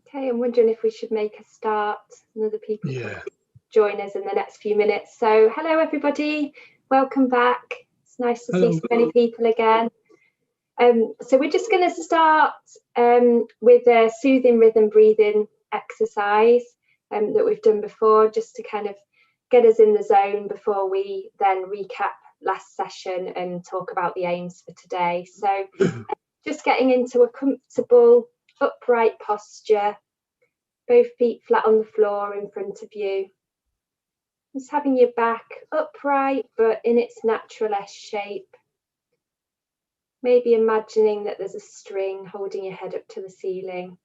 Okay, I'm wondering if we should make a start and other people can join us in the next few minutes. So hello everybody, welcome back. It's nice to see so many people again. So we're just going to start with a soothing rhythm breathing exercise that we've done before, just to kind of get us in the zone before we then recap last session and talk about the aims for today. So just getting into a comfortable upright posture, both feet flat on the floor in front of you. Just having your back upright but in its natural S shape. Maybe imagining that there's a string holding your head up to the ceiling,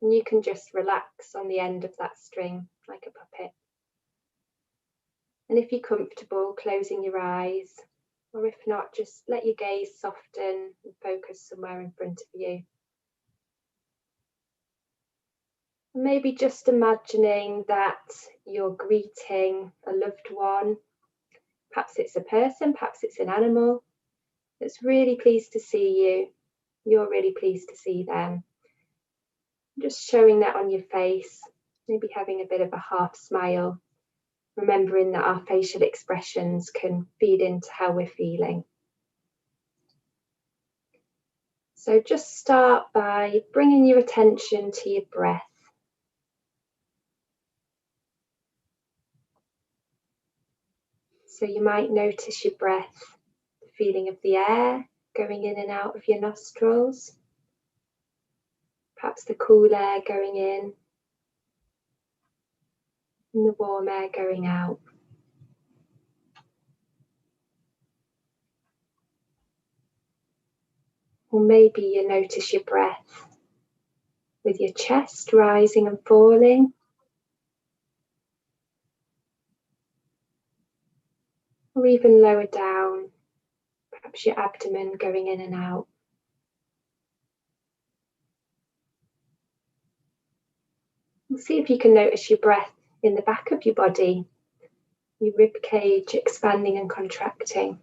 and you can just relax on the end of that string like a puppet. And if you're comfortable, closing your eyes, or if not, just let your gaze soften and focus somewhere in front of you. Maybe just imagining that you're greeting a loved one. Perhaps it's a person, perhaps it's an animal that's really pleased to see you. You're really pleased to see them. Just showing that on your face, maybe having a bit of a half smile, remembering that our facial expressions can feed into how we're feeling. So just start by bringing your attention to your breath. So you might notice your breath, the feeling of the air going in and out of your nostrils. Perhaps the cool air going in and the warm air going out. Or maybe you notice your breath with your chest rising and falling. Or even lower down, perhaps your abdomen going in and out. And see if you can notice your breath in the back of your body, your rib cage expanding and contracting.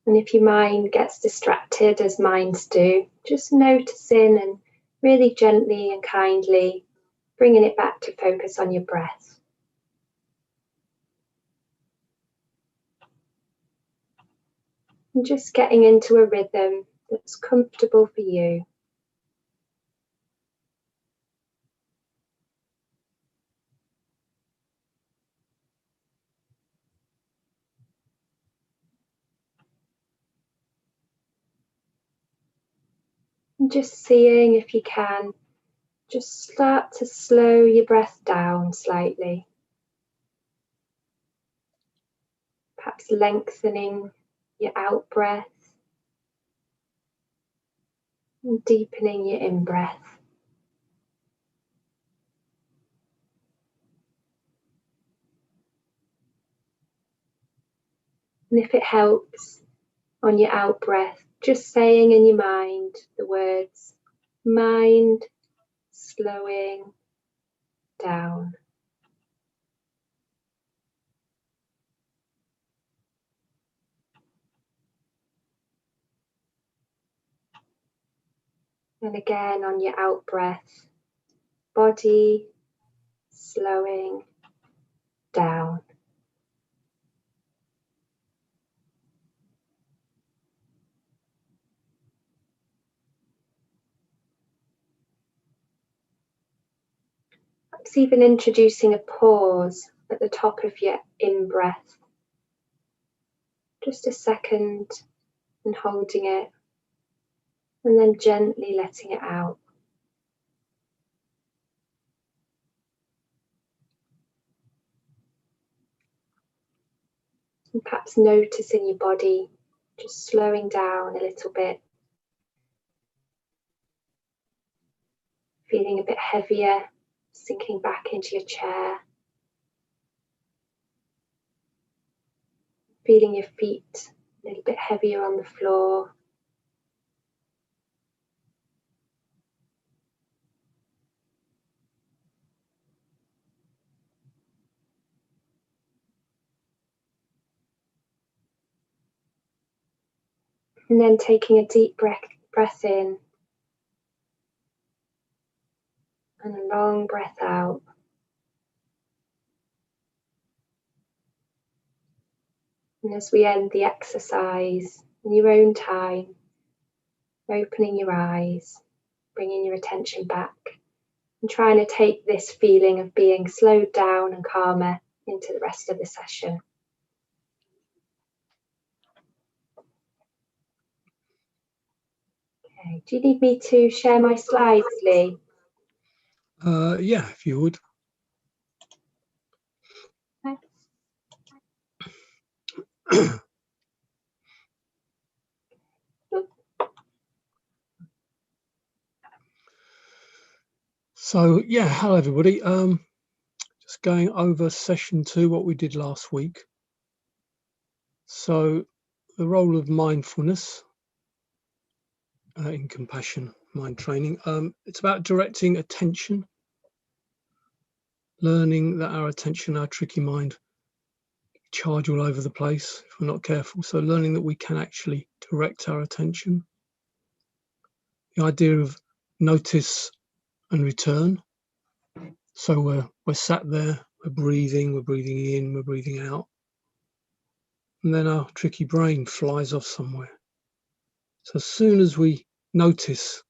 And if your mind gets distracted, as minds do, just noticing and really gently and kindly bringing it back to focus on your breath. And just getting into a rhythm that's comfortable for you. And just seeing if you can, just start to slow your breath down slightly. Perhaps lengthening your out breath and deepening your in breath. And if it helps, on your out breath, just saying in your mind the words, mind slowing down. And again on your out breath, body slowing down. Perhaps even introducing a pause at the top of your in breath. Just a second and holding it, and then gently letting it out. And perhaps noticing your body just slowing down a little bit. Feeling a bit heavier, sinking back into your chair. Feeling your feet a little bit heavier on the floor. And then taking a deep breath in And a long breath out. And as we end the exercise in your own time, opening your eyes, bringing your attention back, and trying to take this feeling of being slowed down and calmer into the rest of the session. Okay. Do you need me to share my slides, Lee? Yeah, if you would. Okay. So yeah, hello everybody. Just going over session 2, what we did last week. So the role of mindfulness in compassion mind training. It's about directing attention, learning that our attention, our tricky mind, charge all over the place if we're not careful. So learning that we can actually direct our attention. The idea of notice and return. So we're sat there, we're breathing in, we're breathing out. And then our tricky brain flies off somewhere. So as soon as we notice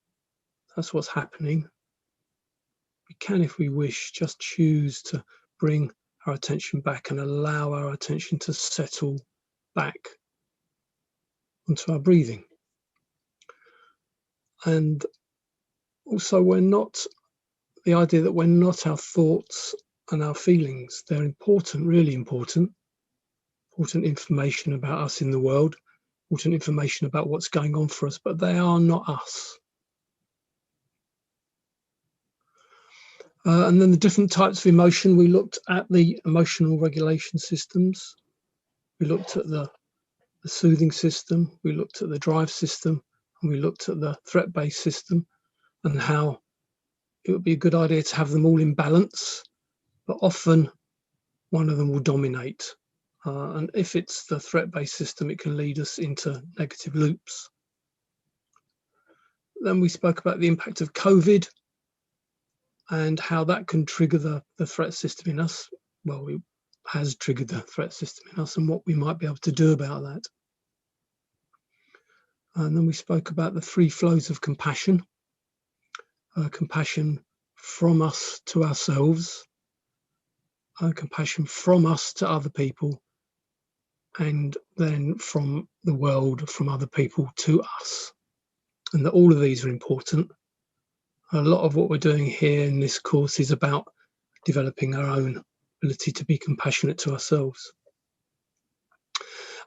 that's what's happening, we can, if we wish, just choose to bring our attention back and allow our attention to settle back onto our breathing. And also the idea that we're not our thoughts and our feelings. They're important, really important information about us in the world, important information about what's going on for us, but they are not us. And then the different types of emotion, we looked at the emotional regulation systems, we looked at the soothing system, we looked at the drive system, and we looked at the threat-based system, and how it would be a good idea to have them all in balance, but often one of them will dominate. And if it's the threat-based system, it can lead us into negative loops. Then we spoke about the impact of COVID and how that can trigger the threat system in us. Well, it has triggered the threat system in us and what we might be able to do about that. And then we spoke about the 3 flows of compassion. Compassion from us to ourselves, compassion from us to other people, and then from the world, from other people to us. And that all of these are important. A lot of what we're doing here in this course is about developing our own ability to be compassionate to ourselves.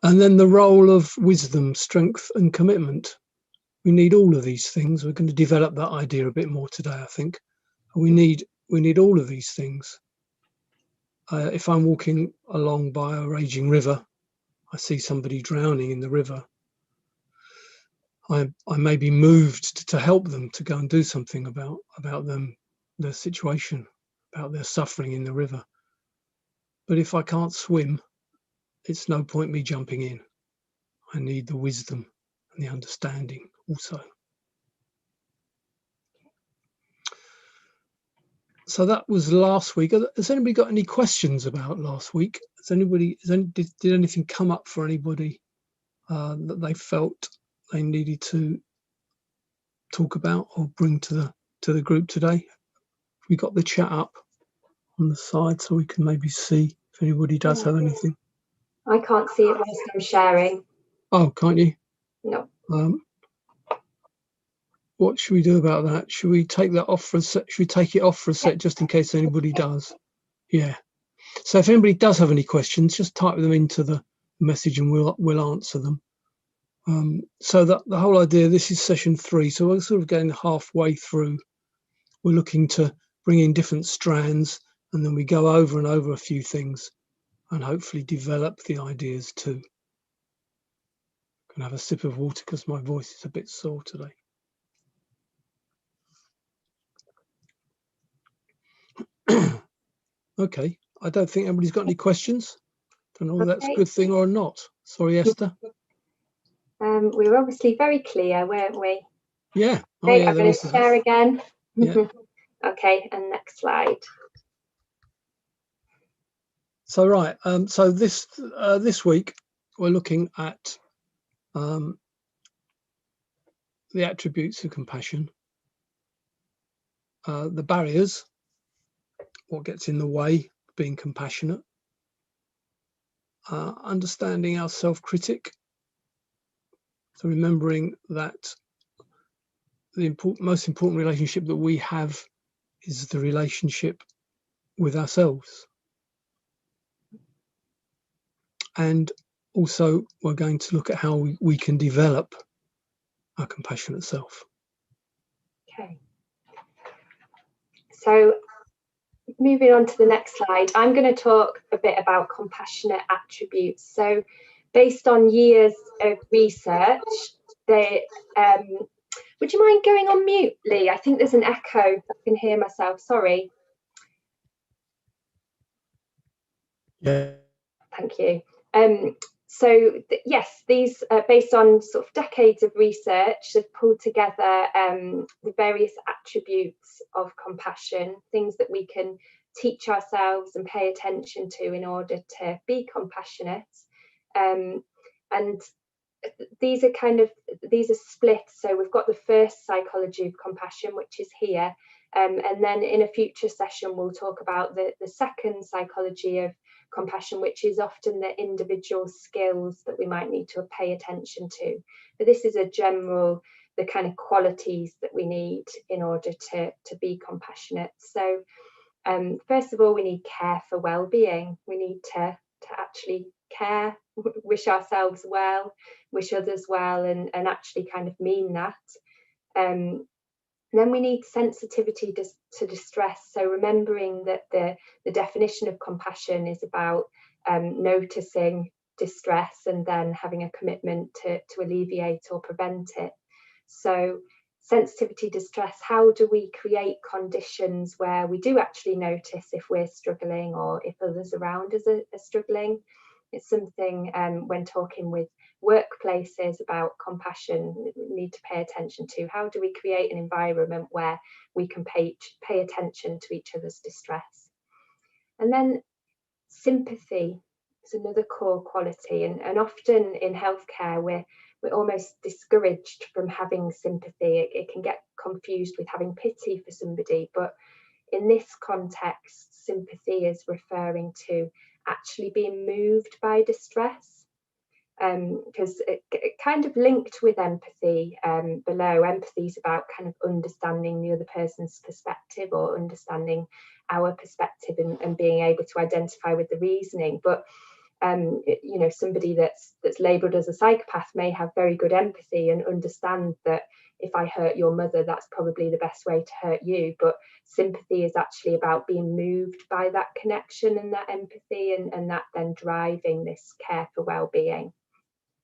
And then the role of wisdom, strength, and commitment. We need all of these things. We're going to develop that idea a bit more today, I think. We need all of these things. If I'm walking along by a raging river, I see somebody drowning in the river, I may be moved to help them, to go and do something about them, their situation, about their suffering in the river. But if I can't swim, it's no point me jumping in. I need the wisdom and the understanding also. So that was last week. Has anybody got any questions about last week? Did anything come up for anybody that they felt they needed to talk about or bring to the group today? We got the chat up on the side so we can maybe see if anybody does have anything. I can't see it whilst I'm sharing. Oh, can't you? No. What should we do about that? Should we take that off for a sec? Should we take it off for a sec just in case anybody does? Yeah. So if anybody does have any questions, just type them into the message and we'll answer them. So that the whole idea, this is session 3, so we're sort of getting halfway through. We're looking to bring in different strands, and then we go over and over a few things and hopefully develop the ideas too. I'm gonna have a sip of water because my voice is a bit sore today. Okay, I don't think anybody's got any questions. Don't know whether that's a good thing or not. Sorry, Esther. We were obviously very clear, weren't we? Yeah. Okay, I'm going to share again. Yeah. Okay, and next slide. So right, so this week we're looking at the attributes of compassion, the barriers, what gets in the way of being compassionate, understanding our self-critic. So remembering that the most important relationship that we have is the relationship with ourselves. And also we're going to look at how we can develop our compassionate self. Okay. So moving on to the next slide, I'm going to talk a bit about compassionate attributes. So based on years of research, they would you mind going on mute, Lee? I think there's an echo. I can hear myself. Sorry. Yeah. Thank you. Yes, these based on sort of decades of research have pulled together the various attributes of compassion, things that we can teach ourselves and pay attention to in order to be compassionate. And these are split. So we've got the first psychology of compassion, which is here. And then in a future session, we'll talk about the second psychology of compassion, which is often the individual skills that we might need to pay attention to. But this is a general, the kind of qualities that we need in order to be compassionate. So first of all, we need care for well-being. We need to actually care, wish ourselves well, wish others well, and actually kind of mean that. Then we need sensitivity to distress. So remembering that the definition of compassion is about noticing distress and then having a commitment to alleviate or prevent it. So sensitivity to distress, how do we create conditions where we do actually notice if we're struggling or if others around us are struggling? It's something when talking with workplaces about compassion, we need to pay attention to. How do we create an environment where we can pay attention to each other's distress? And then sympathy is another core quality, and often in healthcare we're almost discouraged from having sympathy. It can get confused with having pity for somebody, but in this context, sympathy is referring to actually being moved by distress, because it kind of linked with empathy below. Empathy is about kind of understanding the other person's perspective or understanding our perspective and being able to identify with the reasoning. But you know, somebody that's labelled as a psychopath may have very good empathy and understand that if I hurt your mother, that's probably the best way to hurt you. But sympathy is actually about being moved by that connection and that empathy, and that then driving this care for well-being.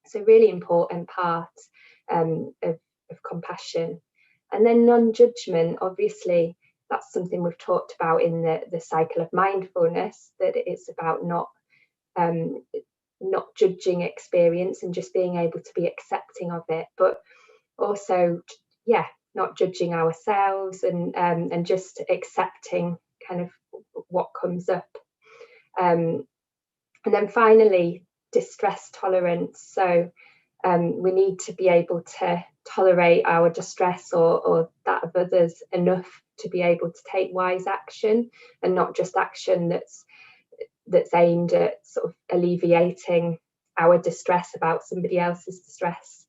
So really important part of compassion. And then non-judgment, obviously, that's something we've talked about in the cycle of mindfulness, that it's about not judging experience and just being able to be accepting of it, but also, yeah, not judging ourselves and just accepting kind of what comes up. And then finally, distress tolerance. So we need to be able to tolerate our distress or that of others enough to be able to take wise action, and not just action that's aimed at sort of alleviating our distress about somebody else's distress.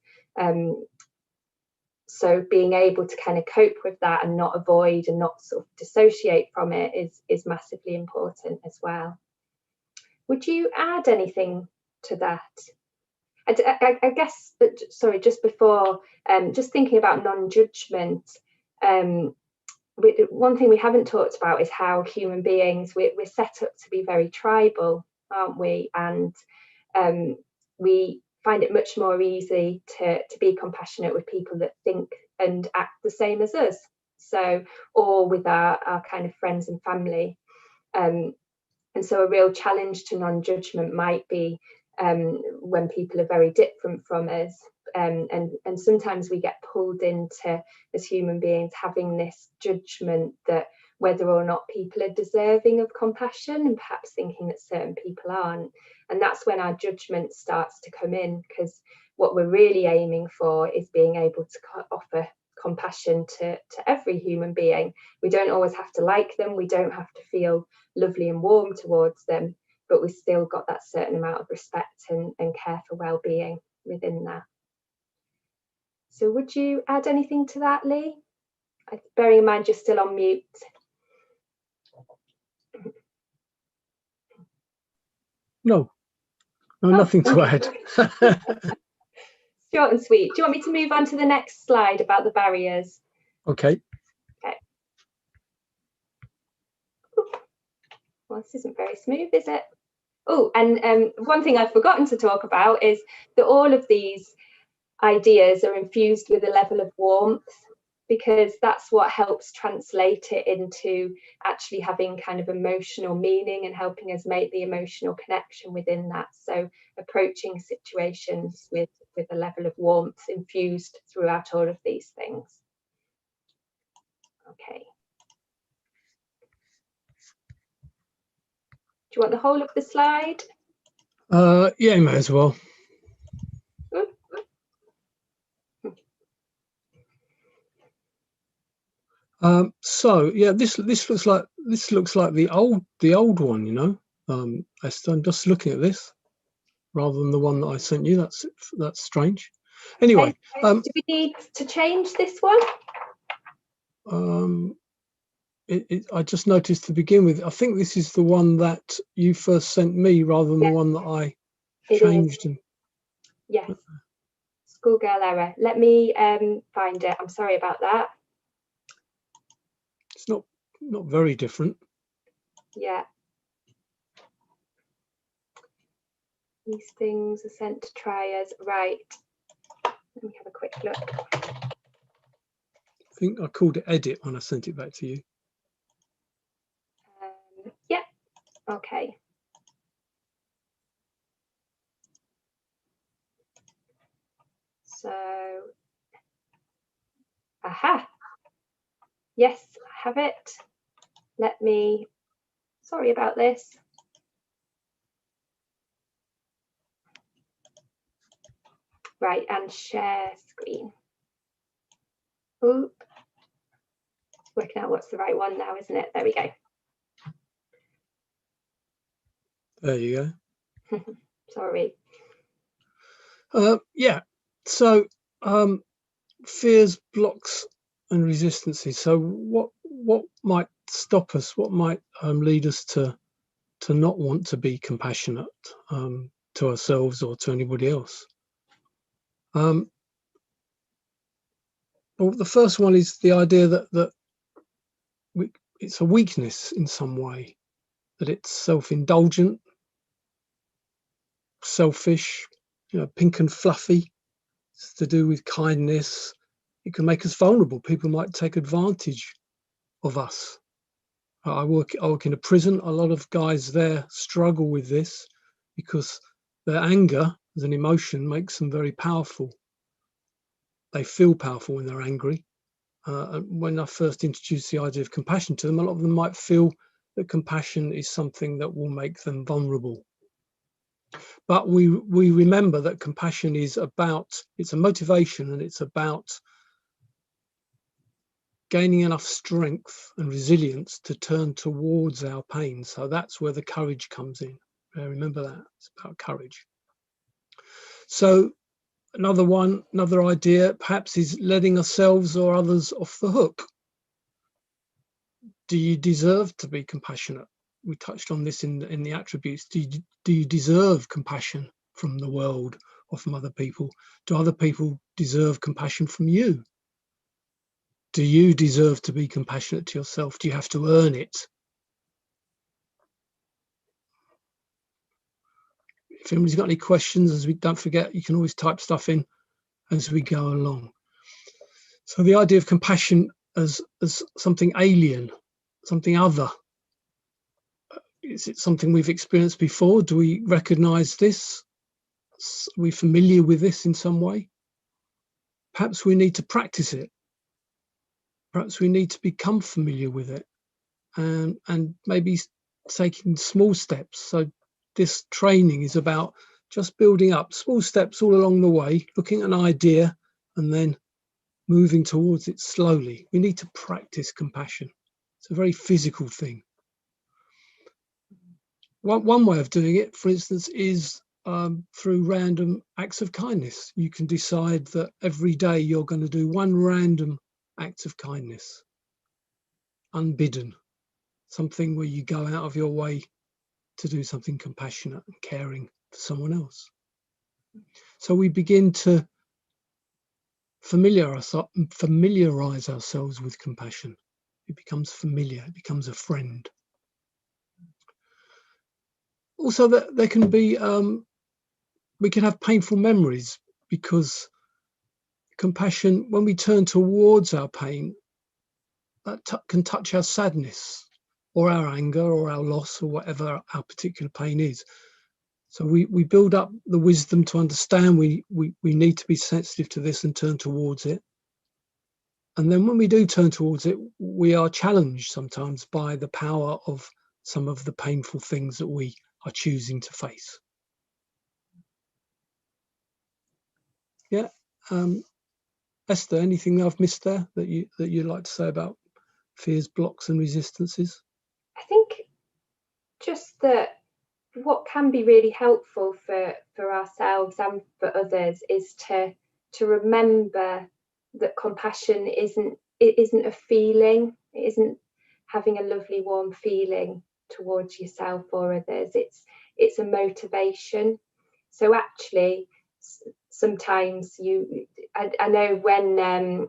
So being able to kind of cope with that and not avoid and not sort of dissociate from it is massively important as well. Would you add anything to that? I guess, sorry, just before, just thinking about non-judgment, one thing we haven't talked about is how human beings, we're set up to be very tribal, aren't we? And we find it much more easy to be compassionate with people that think and act the same as us. So, or with our kind of friends and family. And so a real challenge to non-judgment might be when people are very different from us, and sometimes we get pulled into, as human beings, having this judgment that whether or not people are deserving of compassion, and perhaps thinking that certain people aren't. And that's when our judgment starts to come in, because what we're really aiming for is being able to offer compassion to every human being. We don't always have to like them, we don't have to feel lovely and warm towards them, but we've still got that certain amount of respect and care for well-being within that. So would you add anything to that, Lee? Bearing in mind you're still on mute. No, nothing to add. Short and sweet. Do you want me to move on to the next slide about the barriers? Okay. Well, this isn't very smooth, is it? Oh, and one thing I've forgotten to talk about is that all of these ideas are infused with a level of warmth, because that's what helps translate it into actually having kind of emotional meaning and helping us make the emotional connection within that. So approaching situations with a level of warmth infused throughout all of these things. Okay. Do you want the whole of the slide? Yeah, you may as well. So yeah, this looks like the old one, you know. Esther, I'm just looking at this rather than the one that I sent you. That's strange. Anyway, do we need to change this one? I just noticed to begin with, I think this is the one that you first sent me rather than the one that I changed. And yes, schoolgirl error. Let me find it. I'm sorry about that. It's not very different. Yeah. These things are sent to try us. Right. Let me have a quick look. I think I called it edit when I sent it back to you. Yeah. Okay. So, aha. Yes, I have it. Let me, sorry about this. Right, and share screen. Oop. Working out what's the right one now, isn't it? There we go. There you go. Sorry. Yeah. So fears, blocks, and resistances. So what might stop us? What might lead us to not want to be compassionate to ourselves or to anybody else? Well, the first one is the idea that it's a weakness in some way, that it's self-indulgent, selfish, you know, pink and fluffy. It's to do with kindness. It can make us vulnerable. People might take advantage of us. I work in a prison. A lot of guys there struggle with this because their anger as an emotion makes them very powerful. They feel powerful when they're angry. And when I first introduced the idea of compassion to them, a lot of them might feel that compassion is something that will make them vulnerable. But we remember that compassion is it's a motivation, and it's about gaining enough strength and resilience to turn towards our pain. So that's where the courage comes in. Remember that, it's about courage. So another idea perhaps is letting ourselves or others off the hook. Do you deserve to be compassionate? We touched on this in the attributes. Do you deserve compassion from the world or from other people? Do other people deserve compassion from you? Do you deserve to be compassionate to yourself? Do you have to earn it? If anybody's got any questions, don't forget, you can always type stuff in as we go along. So the idea of compassion as something alien, something other. Is it something we've experienced before? Do we recognize this? Are we familiar with this in some way? perhaps we need to practice it. Perhaps we need to become familiar with it, and maybe taking small steps. So this training is about just building up small steps all along the way, looking at an idea and then moving towards it slowly. We need to practice compassion. It's a very physical thing. One way of doing it, for instance, is through random acts of kindness. You can decide that every day you're going to do one random act of kindness, unbidden, something where you go out of your way to do something compassionate and caring for someone else. So we begin to familiarize ourselves with compassion. It becomes familiar, it becomes a friend. Also, that there can be, we can have painful memories, because compassion, when we turn towards our pain, that can touch our sadness or our anger or our loss or whatever our particular pain is. So we build up the wisdom to understand we need to be sensitive to this and turn towards it. And then when we do turn towards it, we are challenged sometimes by the power of some of the painful things that we are choosing to face. Yeah. Esther, anything that I've missed there that you'd like to say about fears, blocks and resistances? I think just that what can be really helpful for ourselves and for others is to remember that compassion isn't a feeling. It isn't having a lovely warm feeling towards yourself or others. It's a motivation. So actually, sometimes I know when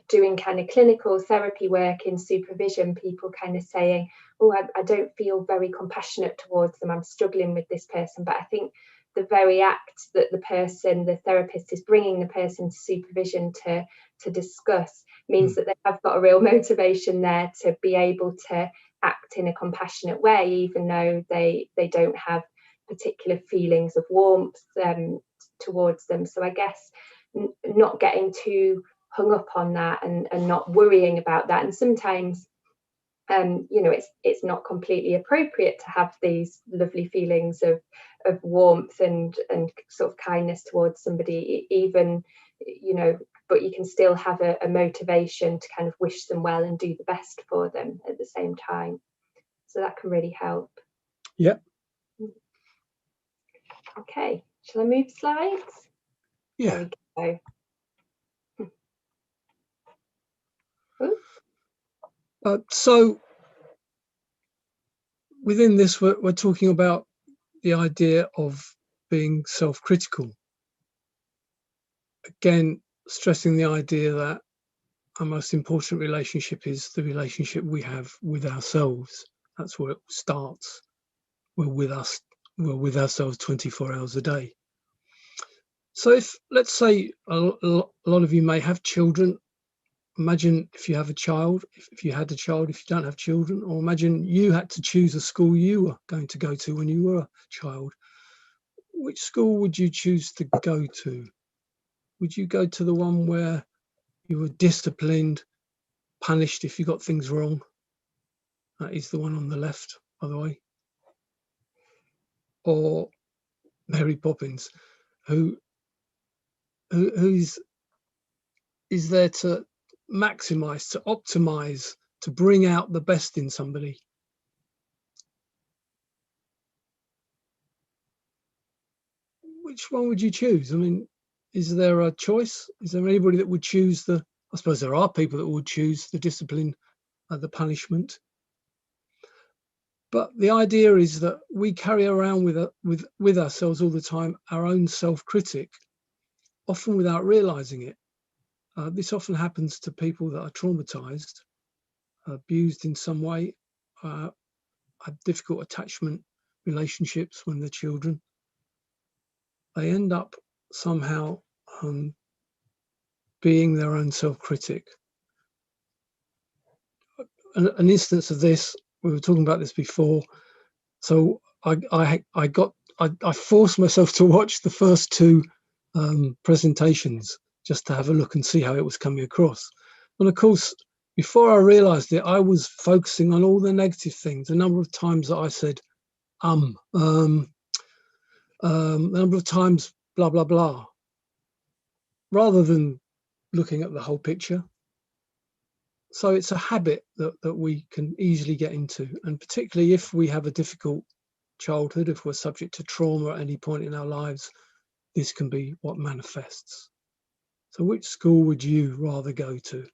doing kind of clinical therapy work in supervision, people kind of saying, oh, I don't feel very compassionate towards them, I'm struggling with this person. But I think the very act that the therapist is bringing the person to supervision to discuss means that they have got a real motivation there to be able to act in a compassionate way, even though they don't have particular feelings of warmth towards them. So I guess not getting too hung up on that and not worrying about that. And sometimes it's not completely appropriate to have these lovely feelings of warmth and sort of kindness towards somebody, even, but you can still have a motivation to kind of wish them well and do the best for them at the same time. So that can really help. Yeah. Okay, shall I move slides? Yeah. There we go. So within this, we're talking about the idea of being self-critical. Again, stressing the idea that our most important relationship is the relationship we have with ourselves. That's where it starts. We're with ourselves 24 hours a day. So if, let's say, a lot of you may have children. Imagine if you have a child, if you had a child, if you don't have children, or imagine you had to choose a school you were going to go to when you were a child. Which school would you choose to go to? Would you go to the one where you were disciplined, punished if you got things wrong? That is the one on the left, by the way. Or Mary Poppins, who is there to maximize, to optimize, to bring out the best in somebody. Which one would you choose? I mean, is there a choice? Is there anybody that would choose I suppose there are people that would choose the discipline, the punishment. But the idea is that we carry around with ourselves all the time our own self-critic, often without realizing it. This often happens to people that are traumatized, abused in some way, have difficult attachment relationships when they're children. They end up somehow being their own self-critic. An instance of this, we were talking about this before. So I forced myself to watch the first two presentations just to have a look and see how it was coming across. And of course, before I realized it, I was focusing on all the negative things. A number of times that I said, a number of times, blah, blah, blah, rather than looking at the whole picture. So it's a habit that we can easily get into. And particularly if we have a difficult childhood, if we're subject to trauma at any point in our lives, this can be what manifests. So which school would you rather go to?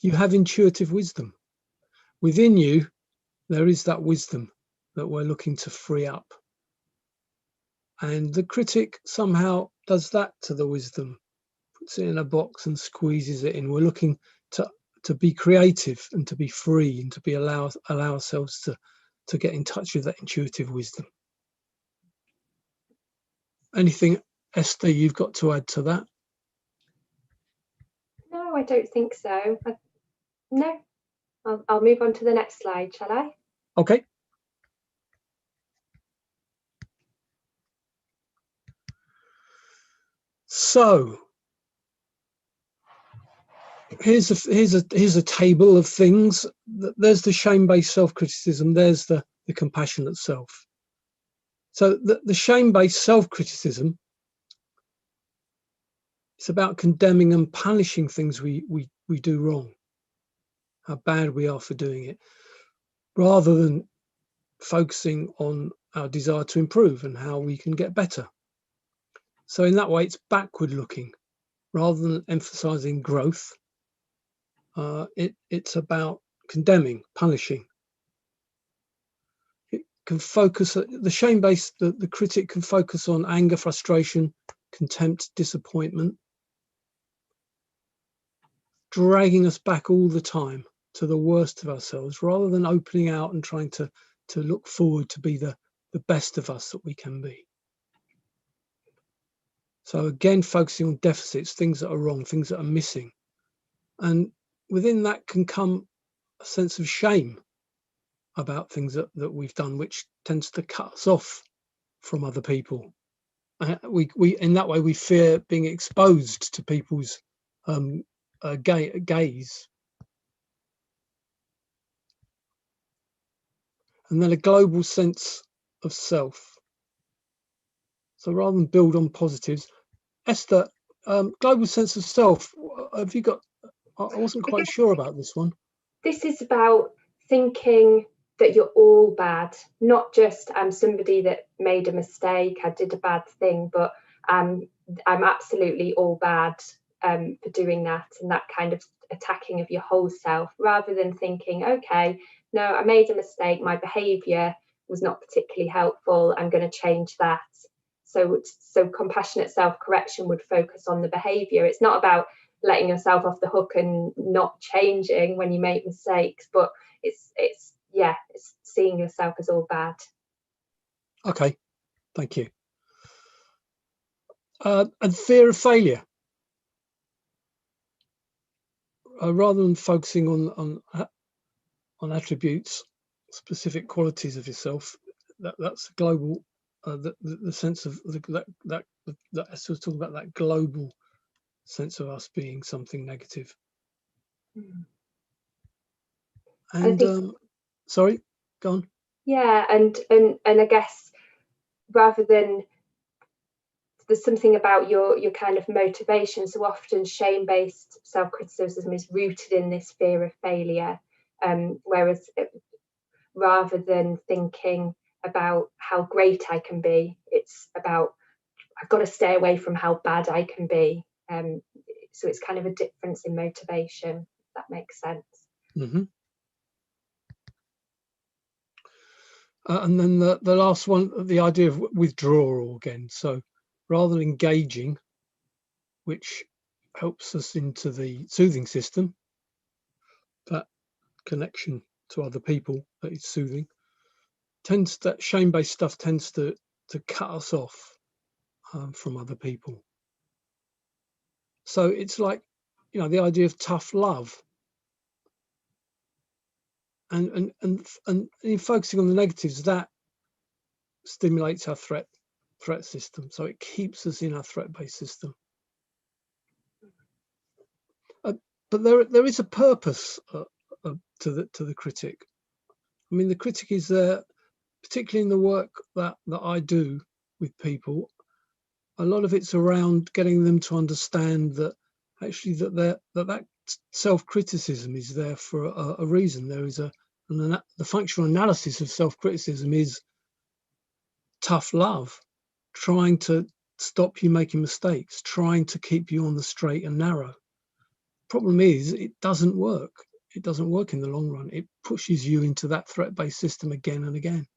You have intuitive wisdom. Within you, there is that wisdom that we're looking to free up. And the critic somehow does that to the wisdom, puts it in a box and squeezes it in. We're looking to be creative and to be free and to be allow ourselves to get in touch with that intuitive wisdom. Anything, Esther, you've got to add to that? No, I don't think so. No, I'll move on to the next slide, shall I? Okay. So here's a table of things. There's the shame-based self-criticism. There's the compassionate self. So the shame-based self-criticism, it's about condemning and punishing things we do wrong, how bad we are for doing it, rather than focusing on our desire to improve and how we can get better. So in that way, it's backward looking rather than emphasizing growth. It's about condemning, punishing. It can focus, the shame-based, the critic can focus on anger, frustration, contempt, disappointment, dragging us back all the time to the worst of ourselves, rather than opening out and trying to look forward to be the best of us that we can be. So again, focusing on deficits, things that are wrong, things that are missing. And within that can come a sense of shame about things that we've done, which tends to cut us off from other people. We in that way, we fear being exposed to people's gaze. And then a global sense of self. So rather than build on positives, Esther, global sense of self, have you got, I wasn't quite sure about this one. This is about thinking that you're all bad, not just I'm somebody that made a mistake, I did a bad thing, but I'm absolutely all bad for doing that, and that kind of attacking of your whole self, rather than thinking, okay, no, I made a mistake, my behaviour was not particularly helpful, I'm going to change that. So compassionate self-correction would focus on the behaviour. It's not about letting yourself off the hook and not changing when you make mistakes, but it's seeing yourself as all bad. Okay, thank you. And fear of failure. Rather than focusing on attributes, specific qualities of yourself, that's global. The sense of that Esther was talking about, that global sense of us being something negative. And sorry, go on. Yeah, and I guess rather than, there's something about your kind of motivation. So often shame-based self-criticism is rooted in this fear of failure, whereas rather than thinking about how great I can be, it's about I've got to stay away from how bad I can be. So it's kind of a difference in motivation, if that makes sense. Mm-hmm. And then the last one, the idea of withdrawal again. So rather than engaging, which helps us into the soothing system, that connection to other people that is soothing, that shame-based stuff tends to cut us off from other people. So it's like, the idea of tough love, and in focusing on the negatives, that stimulates our threat threat system. So it keeps us in our threat-based system. But there is a purpose to the critic. I mean, the critic is there, particularly in the work that I do with people. A lot of it's around getting them to understand that actually that self-criticism is there for a reason. There is the functional analysis of self-criticism is tough love, trying to stop you making mistakes, trying to keep you on the straight and narrow. Problem is, it doesn't work. It doesn't work in the long run. It pushes you into that threat-based system again and again.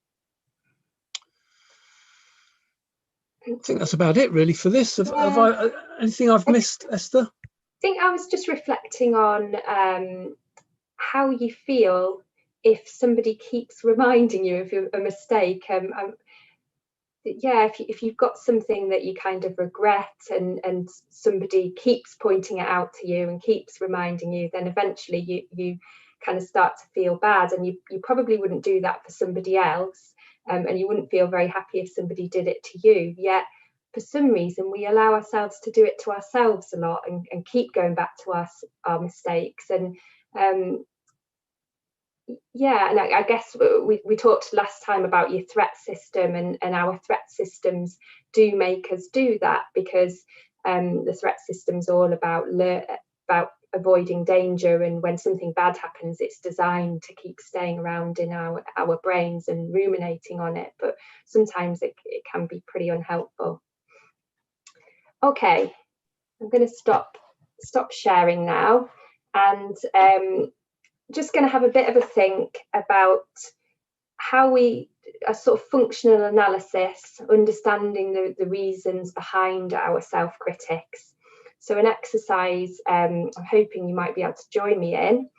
I think that's about it, really, for this. Have I anything I've missed, Esther? I think I was just reflecting on how you feel if somebody keeps reminding you of a mistake. Yeah, if you've got something that you kind of regret and somebody keeps pointing it out to you and keeps reminding you, then eventually you kind of start to feel bad, and you probably wouldn't do that for somebody else, and you wouldn't feel very happy if somebody did it to you. Yet for some reason we allow ourselves to do it to ourselves a lot and keep going back to our mistakes. And yeah, and I guess we talked last time about your threat system, and our threat systems do make us do that, because the threat system's all about avoiding danger, and when something bad happens, it's designed to keep staying around in our brains and ruminating on it, but sometimes it can be pretty unhelpful. Okay, I'm going to stop sharing now, and just going to have a bit of a think about how a sort of functional analysis, understanding the reasons behind our self-critics. So an exercise I'm hoping you might be able to join me in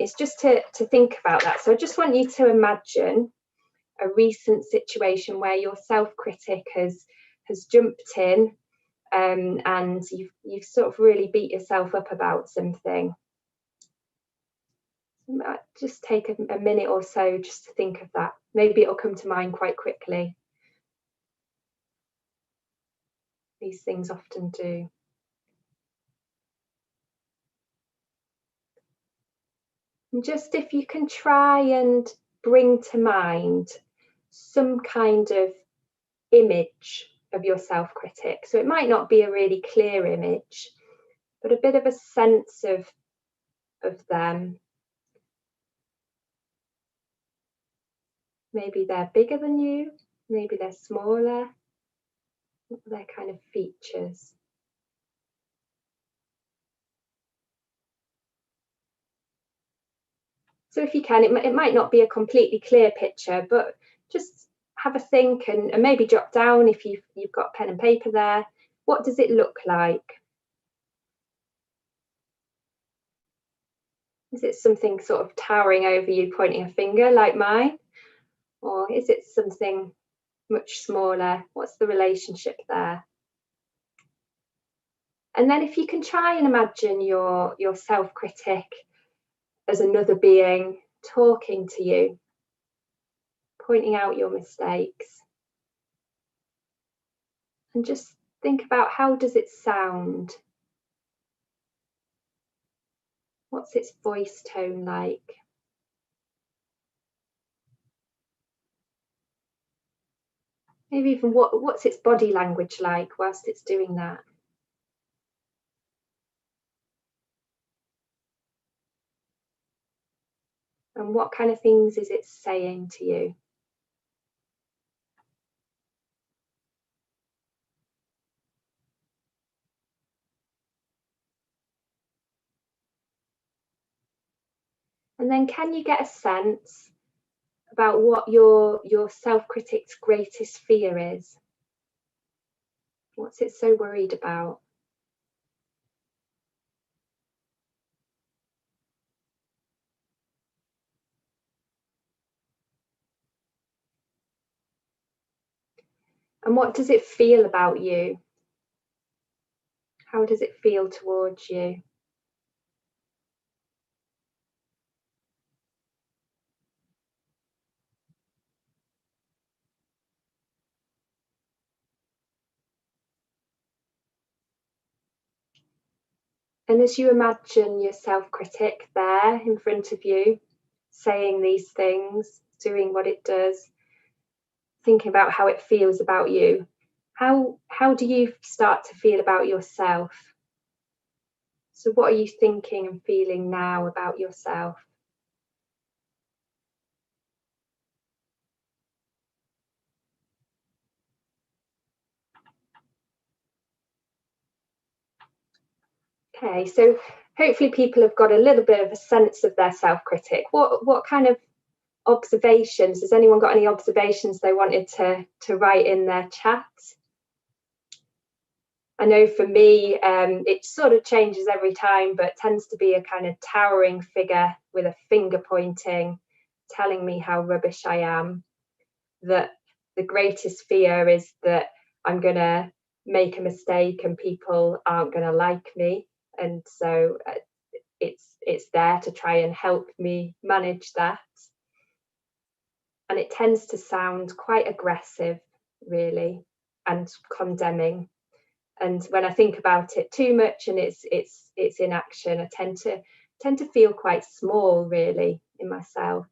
is just to think about that. So I just want you to imagine a recent situation where your self-critic has jumped in and you've sort of really beat yourself up about something. Just take a minute or so just to think of that. Maybe it'll come to mind quite quickly. These things often do. And just if you can try and bring to mind some kind of image of your self-critic. So it might not be a really clear image, but a bit of a sense of them. Maybe they're bigger than you, maybe they're smaller. What are their kind of features? So if you can, it might not be a completely clear picture, but just have a think and maybe jot down, if you've got pen and paper there, what does it look like? Is it something sort of towering over you, pointing a finger like mine? Or is it something much smaller? What's the relationship there? And then if you can try and imagine your self-critic as another being talking to you, pointing out your mistakes. And just think about, how does it sound? What's its voice tone like? Maybe even what's its body language like whilst it's doing that? And what kind of things is it saying to you? And then can you get a sense about what your self-critic's greatest fear is? What's it so worried about? And what does it feel about you? How does it feel towards you? And as you imagine your self-critic there in front of you, saying these things, doing what it does, thinking about how it feels about you, how do you start to feel about yourself? So what are you thinking and feeling now about yourself? Okay, so hopefully people have got a little bit of a sense of their self-critic. What kind of observations, has anyone got any observations they wanted to write in their chat? I know for me, it sort of changes every time, but tends to be a kind of towering figure with a finger pointing, telling me how rubbish I am, that the greatest fear is that I'm going to make a mistake and people aren't going to like me. And so it's there to try and help me manage that. And it tends to sound quite aggressive, really, and condemning. And when I think about it too much and it's in action, I tend to feel quite small, really, in myself.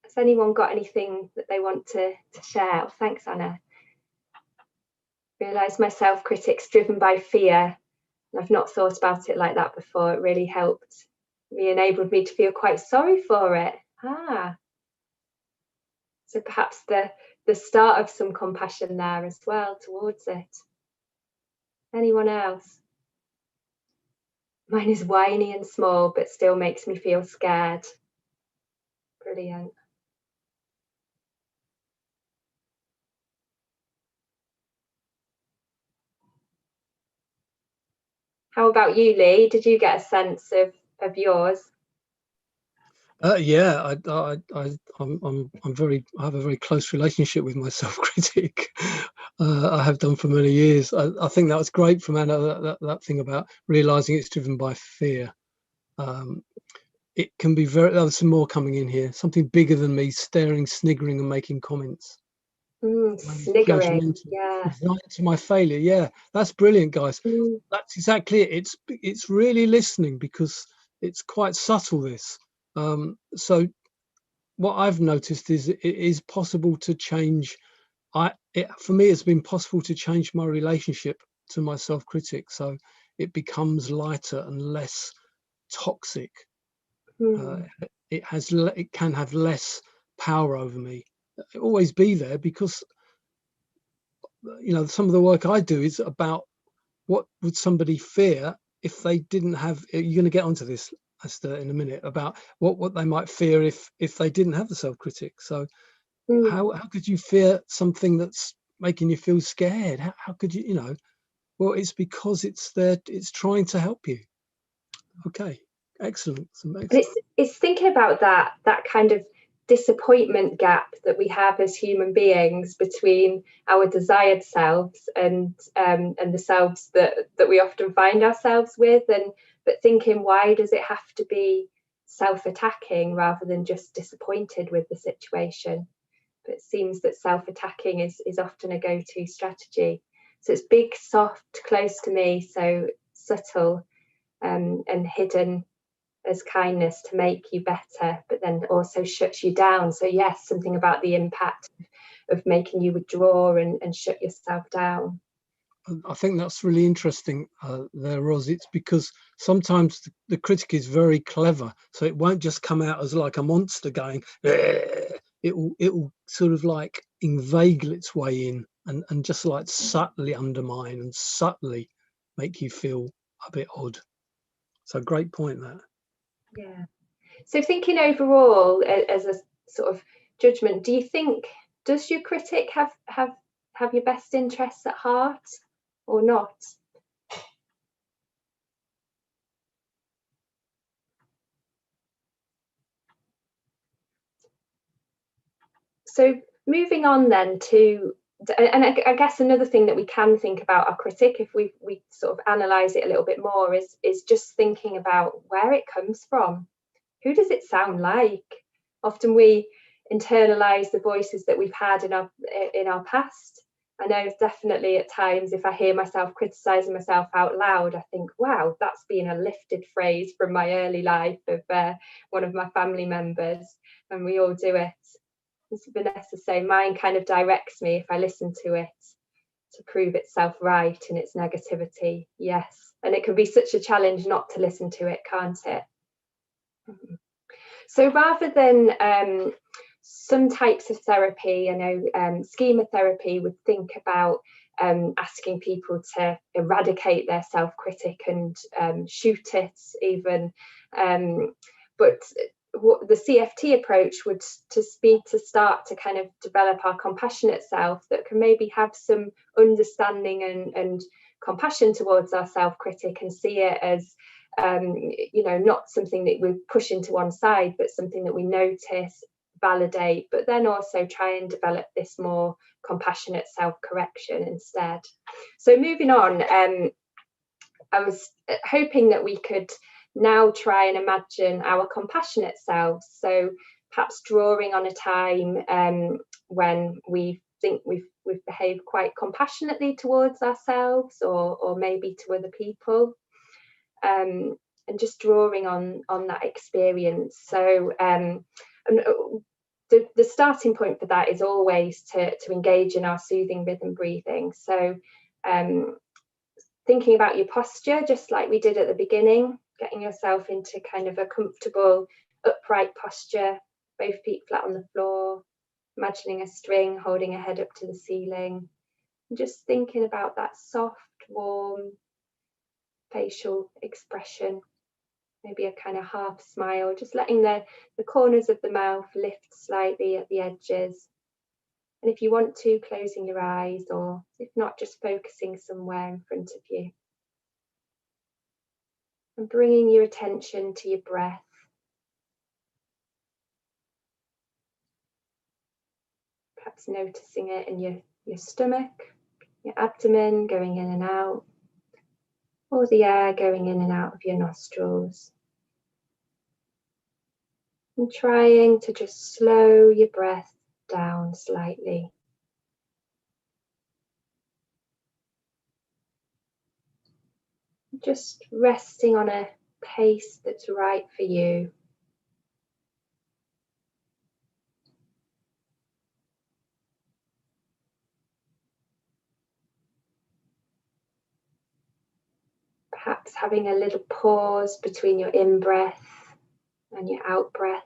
Has anyone got anything that they want to share? Oh, thanks, Anna. Realise my self-critic's driven by fear. I've not thought about it like that before. It really helped me, enabled me to feel quite sorry for it. So perhaps the start of some compassion there as well towards it. Anyone else? Mine is whiny and small, but still makes me feel scared. Brilliant. How about you, Lee? Did you get a sense of yours? Yeah, I have a very close relationship with my self-critic. I have done for many years. I think that was great from Anna, that thing about realizing it's driven by fear. It can be there's some more coming in here. Something bigger than me, staring, sniggering, and making comments. Sniggering, yeah. To my failure. Yeah, that's brilliant, guys. That's exactly it. It's really listening, because it's quite subtle, this. So what I've noticed is it is possible to change. For me, it's been possible to change my relationship to my self-critic, so it becomes lighter and less toxic. It can have less power over me. It'll always be there, because some of the work I do is about what would somebody fear if they didn't have. You're going to get onto this, Esther, in a minute, about what they might fear if they didn't have the self-critic. So how could you fear something that's making you feel scared? How could you? Well, it's because it's there. It's trying to help you. Okay, excellent. It's thinking about that kind of disappointment gap that we have as human beings between our desired selves and the selves that we often find ourselves with, but thinking, why does it have to be self-attacking rather than just disappointed with the situation? But it seems that self-attacking is often a go-to strategy. So it's big, soft, close to me, so subtle and hidden as kindness to make you better, but then also shuts you down. So yes, something about the impact of making you withdraw and shut yourself down. I think that's really interesting there, Ros. It's because sometimes the critic is very clever, so it won't just come out as like a monster going. It will sort of like inveigle its way in and just like subtly undermine and subtly make you feel a bit odd. So great point there. Yeah. So thinking overall as a sort of judgment, do you think, does your critic have your best interests at heart or not? So moving on then to, and I guess another thing that we can think about our critic, if we sort of analyse it a little bit more, is just thinking about where it comes from. Who does it sound like? Often we internalise the voices that we've had in our past, I know definitely at times if I hear myself criticising myself out loud, I think, wow, that's been a lifted phrase from my early life of one of my family members, and we all do it. As Vanessa saying, mine kind of directs me if I listen to it to prove itself right in its negativity. Yes, and it can be such a challenge not to listen to it, can't it? So rather than some types of therapy, I know schema therapy would think about asking people to eradicate their self-critic and shoot it even, but what the CFT approach would be to start to kind of develop our compassionate self that can maybe have some understanding and compassion towards our self-critic and see it as you know, not something that we push into one side, but something that we notice, validate, but then also try and develop this more compassionate self-correction instead. So moving on, I was hoping that we could now try and imagine our compassionate selves. So perhaps drawing on a time when we think we've behaved quite compassionately towards ourselves or maybe to other people. And just drawing on that experience. So the starting point for that is always to engage in our soothing rhythm breathing. So thinking about your posture, just like we did at the beginning, getting yourself into kind of a comfortable upright posture, both feet flat on the floor, imagining a string holding a head up to the ceiling, and just thinking about that soft, warm facial expression, maybe a kind of half smile, just letting the corners of the mouth lift slightly at the edges. And if you want to, closing your eyes, or if not, just focusing somewhere in front of you. And bringing your attention to your breath. Perhaps noticing it in your stomach, your abdomen going in and out, or the air going in and out of your nostrils. And trying to just slow your breath down slightly. Just resting on a pace that's right for you. Perhaps having a little pause between your in-breath and your out-breath.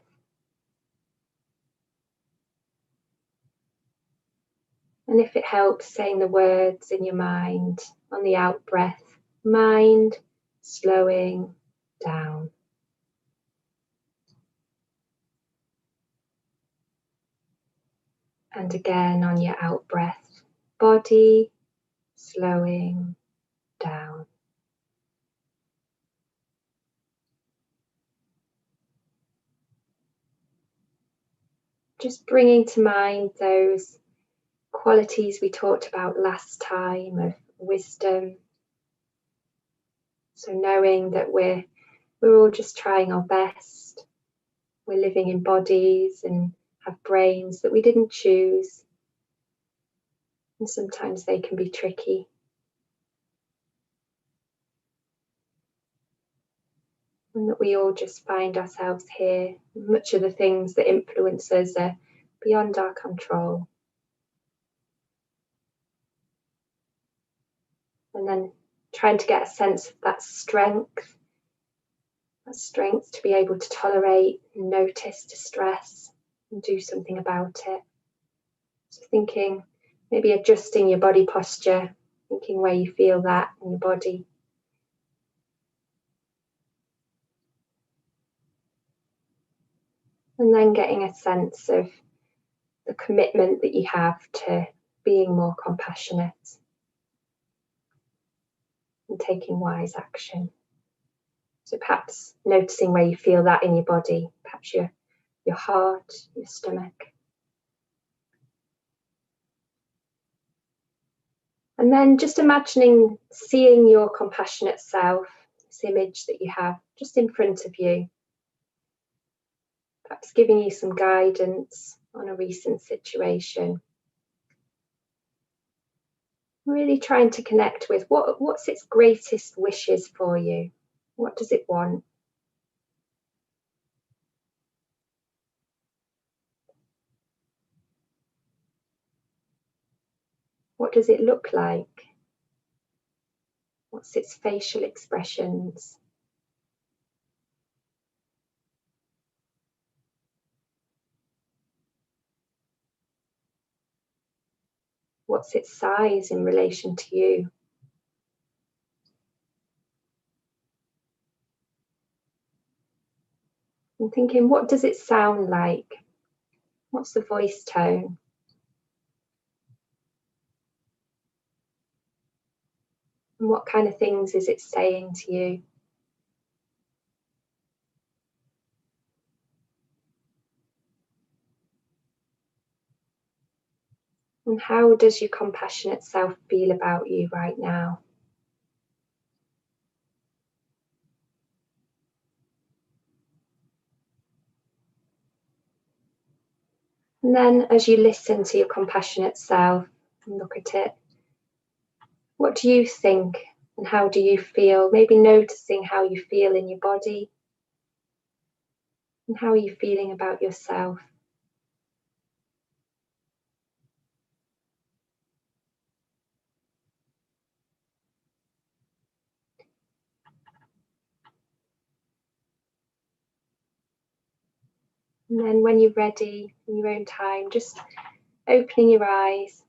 And if it helps, saying the words in your mind on the out-breath, mind slowing down. And again on your out-breath, body slowing down. Just bringing to mind those qualities we talked about last time of wisdom. So knowing that we're all just trying our best. We're living in bodies and have brains that we didn't choose. And sometimes they can be tricky. And that we all just find ourselves here. Much of the things that influence us are beyond our control. And then trying to get a sense of that strength to be able to tolerate and notice distress and do something about it. So thinking, maybe adjusting your body posture, thinking where you feel that in your body. And then getting a sense of the commitment that you have to being more compassionate and taking wise action. So perhaps noticing where you feel that in your body, perhaps your heart, your stomach. And then just imagining seeing your compassionate self, this image that you have just in front of you. Perhaps giving you some guidance on a recent situation. Really trying to connect with what's its greatest wishes for you. What does it want? What does it look like? What's its facial expressions? What's its size in relation to you? I'm thinking, what does it sound like? What's the voice tone? And what kind of things is it saying to you? And how does your compassionate self feel about you right now? And then as you listen to your compassionate self and look at it, what do you think and how do you feel? Maybe noticing how you feel in your body. And how are you feeling about yourself? And then when you're ready, in your own time, just opening your eyes,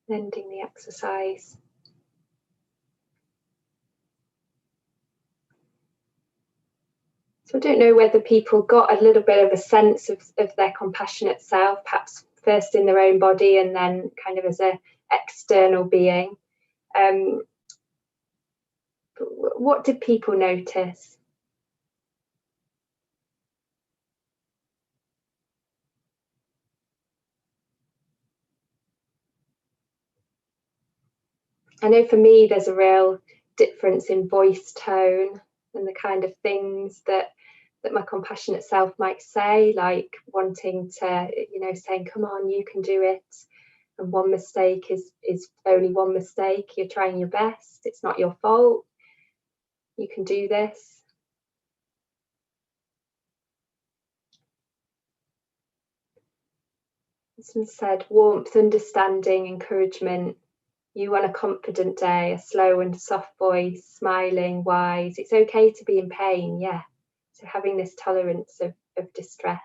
ending the exercise. So I don't know whether people got a little bit of a sense of their compassionate self, perhaps first in their own body and then kind of as an external being. What did people notice? I know for me there's a real difference in voice tone and the kind of things that my compassionate self might say, like wanting to, saying, come on, you can do it. And one mistake is only one mistake. You're trying your best. It's not your fault. You can do this. Someone said warmth, understanding, encouragement. You on a confident day, a slow and soft voice, smiling, wise. It's okay to be in pain, yeah. So having this tolerance of distress.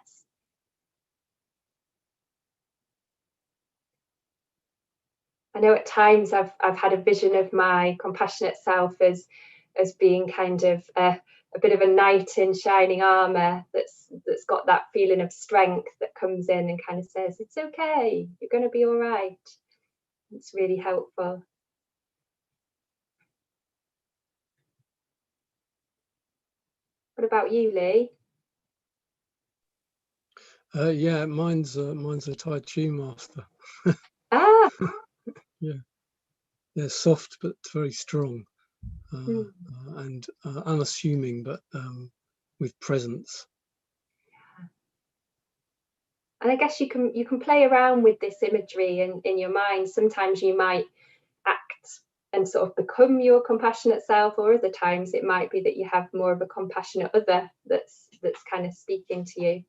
I know at times I've had a vision of my compassionate self as being kind of a bit of a knight in shining armor that's got that feeling of strength that comes in and kind of says, it's okay, you're going to be all right. It's really helpful. What about you, Lee? Yeah, mine's a Tai Chi master. Ah. Yeah, soft but very strong, and unassuming, but with presence. And I guess you can play around with this imagery in your mind. Sometimes you might act and sort of become your compassionate self, or other times it might be that you have more of a compassionate other that's kind of speaking to you.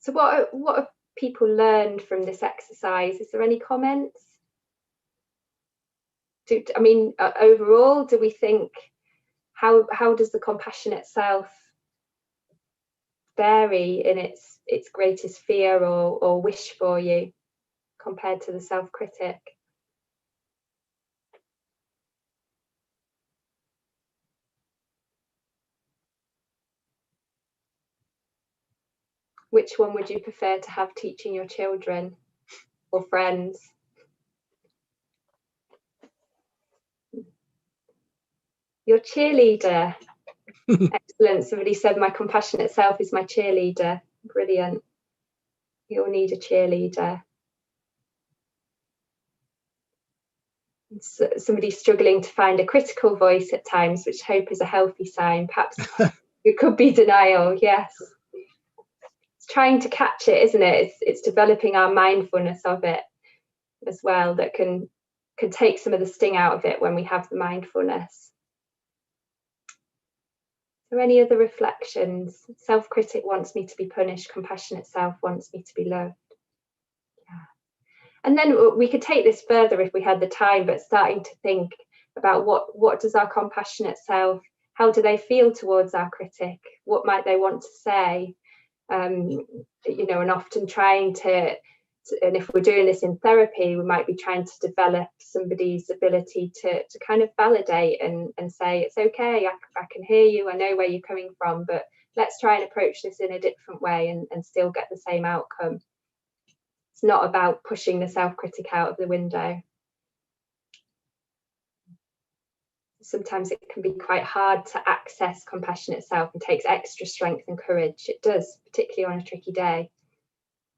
So what have people learned from this exercise? Is there any comments? Overall, do we think, how does the compassionate self vary in its greatest fear or wish for you compared to the self-critic? Which one would you prefer to have teaching your children or friends? Your cheerleader. Excellent. Somebody said my compassionate self is my cheerleader. Brilliant. You all need a cheerleader. Somebody struggling to find a critical voice at times, which I hope is a healthy sign. Perhaps it could be denial. Yes. It's trying to catch it, isn't it? It's developing our mindfulness of it as well that can take some of the sting out of it when we have the mindfulness. Are there any other reflections? Self-critic wants me to be punished, compassionate self wants me to be loved. Yeah. And then we could take this further if we had the time, but starting to think about what does our compassionate self, how do they feel towards our critic? What might they want to say? You know, and often trying to, and if we're doing this in therapy, we might be trying to develop somebody's ability to kind of validate and say, it's okay, I can hear you, I know where you're coming from, but let's try and approach this in a different way and still get the same outcome. It's not about pushing the self-critic out of the window. Sometimes it can be quite hard to access compassionate self and takes extra strength and courage. It does, particularly on a tricky day.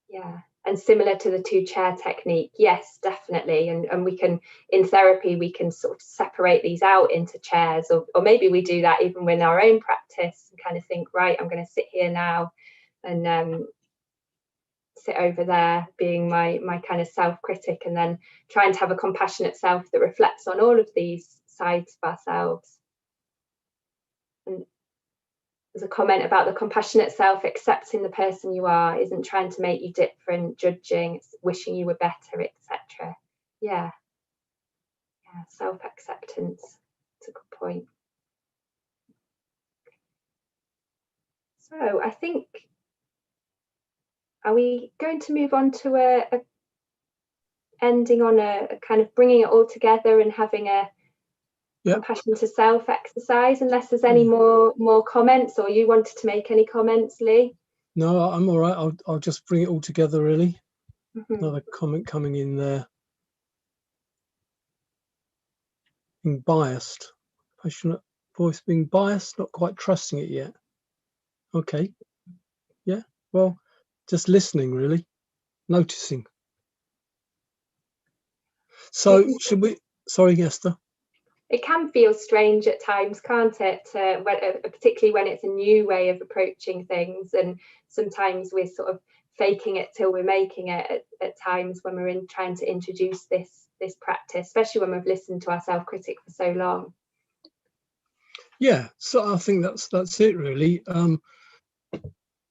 Yeah. And similar to the 2-chair technique, yes, definitely. And we can, in therapy, we can sort of separate these out into chairs, or maybe we do that even in our own practice and kind of think, right, I'm going to sit here now and sit over there being my kind of self-critic, and then trying to have a compassionate self that reflects on all of these sides of ourselves. And there's a comment about the compassionate self accepting the person you are, isn't trying to make you different, judging, it's wishing you were better, etc. Yeah, self-acceptance. That's a good point. So I think, are we going to move on to a ending on a kind of bringing it all together and having a compassion to self exercise, unless there's any more comments, or you wanted to make any comments, Lee? No, I'm all right. I'll just bring it all together, really. Another comment coming in there. Being biased, passionate voice being biased, not quite trusting it yet. Okay. Yeah. Well, just listening, really, noticing. So should we? Sorry, Esther. It can feel strange at times, can't it? Particularly when it's a new way of approaching things, and sometimes we're sort of faking it till we're making it at times when we're trying to introduce this practice, especially when we've listened to our self-critic for so long. Yeah, so I think that's it, really.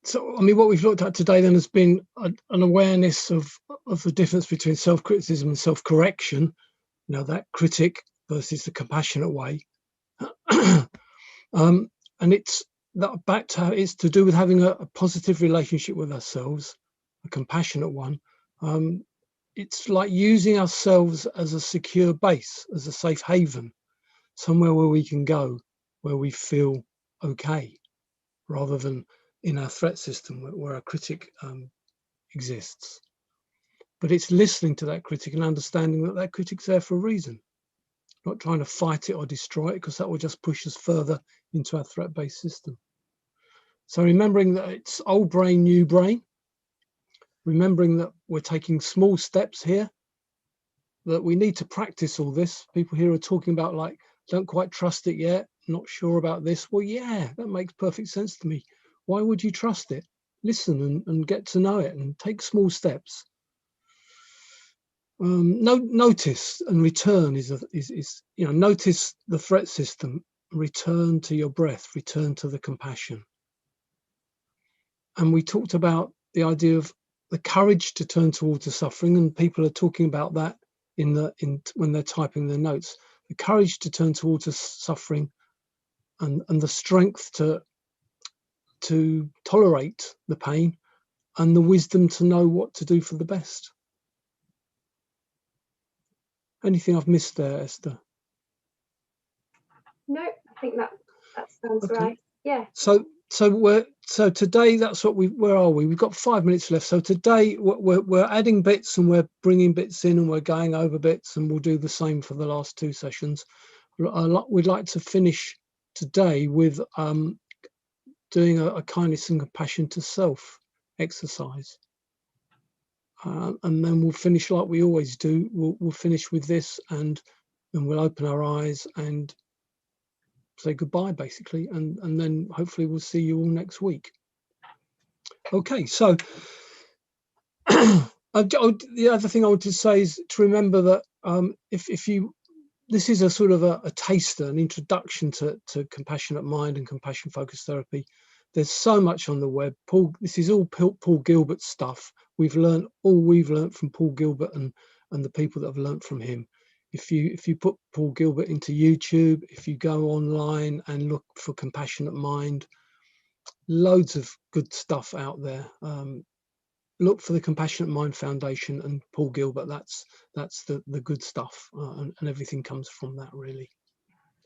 So, I mean, what we've looked at today then has been an awareness of the difference between self-criticism and self-correction. You know, that critic versus the compassionate way. And it's that back to how it's to do with having a positive relationship with ourselves, a compassionate one. It's like using ourselves as a secure base, as a safe haven, somewhere where we can go, where we feel okay, rather than in our threat system where our critic exists. But it's listening to that critic and understanding that that critic's there for a reason, not trying to fight it or destroy it, because that will just push us further into our threat-based system. So remembering that it's old brain, new brain, remembering that we're taking small steps here, that we need to practice all this. People here are talking about, like, don't quite trust it yet, not sure about this. Well, yeah, that makes perfect sense to me. Why would you trust it? Listen and get to know it and take small steps. Notice and return is you know, notice the threat system, return to your breath, return to the compassion. And we talked about the idea of the courage to turn towards the suffering, and people are talking about that when they're typing their notes. The courage to turn towards the suffering, and the strength to tolerate the pain, and the wisdom to know what to do for the best. Anything I've missed there, Esther? No, I think that sounds okay. Right. Yeah. So today, that's what where are we? We've got 5 minutes left. So today we're adding bits and we're bringing bits in and we're going over bits, and we'll do the same for the last 2 sessions. We'd like to finish today with doing a kindness and compassion to self exercise. And then we'll finish like we always do. We'll finish with this, and then we'll open our eyes and say goodbye, basically, and then hopefully we'll see you all next week. Okay, so the other thing I want to say is to remember that if you, this is a sort of a taster, an introduction to compassionate mind and compassion focused therapy. There's so much on the web. This is all Paul Gilbert stuff. We've learned from Paul Gilbert and the people that have learned from him. If you put Paul Gilbert into YouTube, if you go online and look for compassionate mind, loads of good stuff out there. Look for the Compassionate Mind Foundation and Paul Gilbert. That's the good stuff, and everything comes from that, really.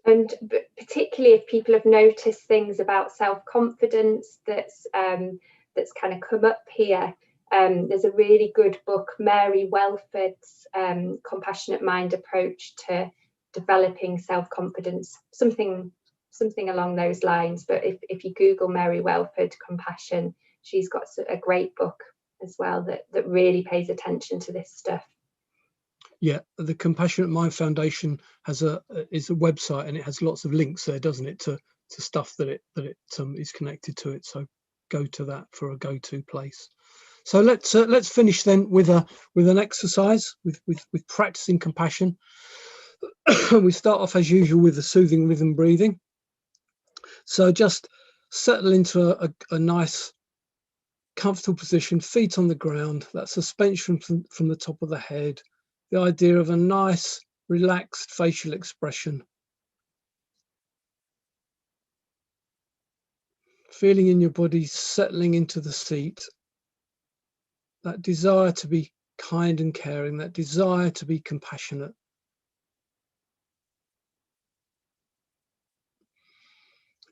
And particularly if people have noticed things about self-confidence that's kind of come up here, there's a really good book, Mary Welford's Compassionate Mind Approach to Developing Self-Confidence, something along those lines. But if you Google Mary Welford Compassion, she's got a great book as well that really pays attention to this stuff. Yeah, the Compassionate Mind Foundation is a website, and it has lots of links there, doesn't it, to stuff that it is connected to it. So go to that for a go-to place. So let's finish then with an exercise with practicing compassion. We start off as usual with the soothing rhythm breathing. So just settle into a nice comfortable position, feet on the ground, that suspension from the top of the head, the idea of a nice relaxed facial expression. Feeling in your body settling into the seat, that desire to be kind and caring, that desire to be compassionate.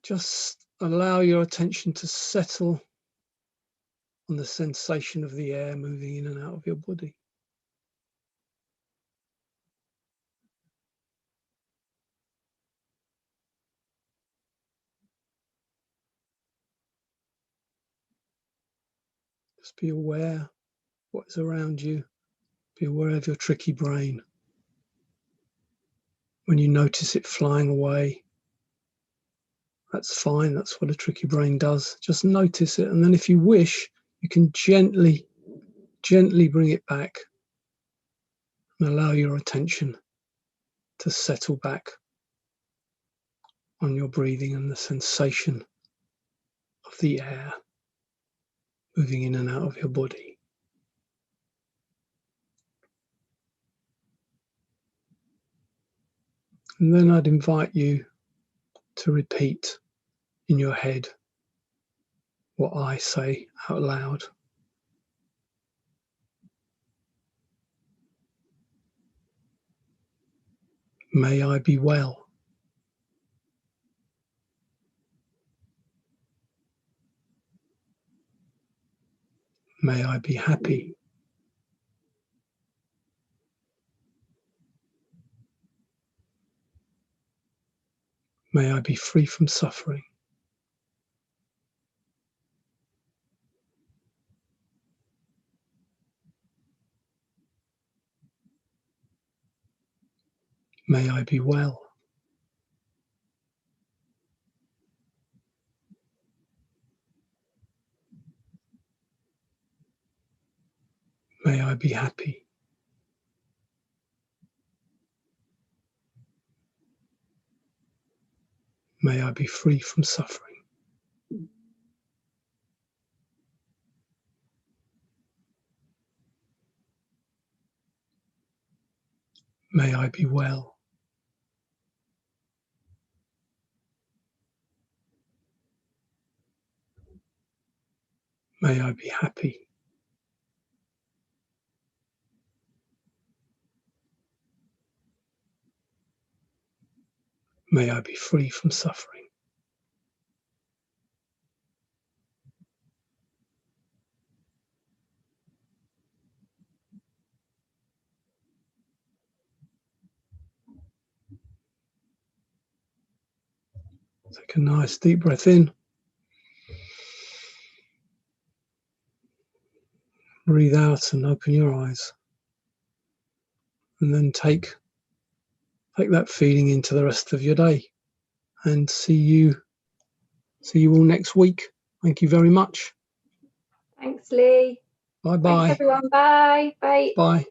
Just allow your attention to settle on the sensation of the air moving in and out of your body. Just be aware of what is around you. Be aware of your tricky brain. When you notice it flying away, that's fine. That's what a tricky brain does. Just notice it. And then if you wish, you can gently bring it back and allow your attention to settle back on your breathing and the sensation of the air moving in and out of your body. And then I'd invite you to repeat in your head what I say out loud. May I be well. May I be happy. May I be free from suffering. May I be well. May I be happy. May I be free from suffering. May I be well. May I be happy. May I be free from suffering. Take a nice deep breath in. Breathe out and open your eyes. And then take that feeling into the rest of your day. And see you all next week. Thank you very much. Thanks, Lee. Bye-bye. Thanks, everyone. Bye. Bye. Bye.